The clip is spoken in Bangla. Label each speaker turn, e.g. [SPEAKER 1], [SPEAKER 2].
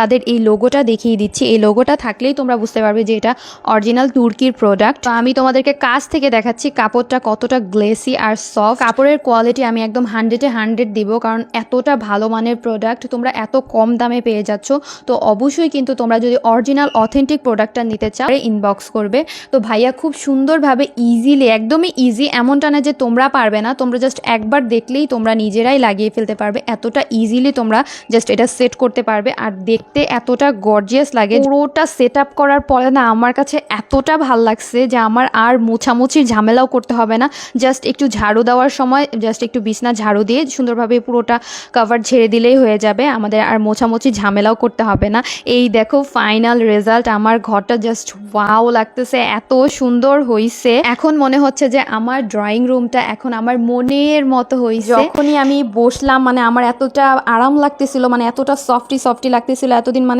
[SPEAKER 1] তাদের এই লোগোটা দেখিয়ে দিচ্ছি। এই লোগোটা থাকলেই তোমরা বুঝতে পারবে যে এটা অরিজিনাল তুর্কির প্রোডাক্ট। তো আমি তোমাদেরকে কাছ থেকে দেখাচ্ছি কাপড়টা কতটা গ্লেসি আর সফট। কাপড়ের কোয়ালিটি আমি একদম 100-এ 100 দিব, কারণ এতটা ভালো মানের প্রোডাক্ট তোমরা এত কম দামে পেয়ে যাচ্ছ। তো অবশ্যই কিন্তু তোমরা যদি অরিজিনাল অথেন্টিক প্রোডাক্টটা নিতে চাও ইনবক্স করবে। তো ভাইয়া খুব সুন্দরভাবে ইজিলি, একদমই ইজি, এমনটা না যে তোমরা পারবে না, তোমরা জাস্ট একবার দেখলেই তোমরা নিজেরাই লাগিয়ে ফেলতে পারবে। এতটা ইজিলি তোমরা জাস্ট এটা সেট করতে পারবে। আর দেখতে এতটা গর্জিয়াস লাগে। পুরোটা সেট আপ করার পরে না আমার কাছে এতটা ভাল লাগছে যে আমার আর মোছামুছির ঝামেলাও করতে হবে না। জাস্ট একটু ঝাড়ু দেওয়ার সময় জাস্ট একটু বিছনা ঝাড়ু দিয়ে সুন্দরভাবে পুরোটা কভার ঝেড়ে দিলেই হয়ে যাবে, আমাদের আর মোছামুছি ঝামেলাও করতে হবে না। এই দেখো ফাইনাল রেজাল্ট, আমার ঘরটা জাস্ট ওয়াও লাগতেছে, এত সুন্দর হয়েছে। এখন মনে হচ্ছে যে আমার ড্রয়িং রুমটা এখন আমার মনের মতো হয়েছে। যখনই আমি বসলাম মানে আমার এতটা আরাম লাগতেছিল, মানে এতটা সফটি লাগতেছিল এতদিন, মানে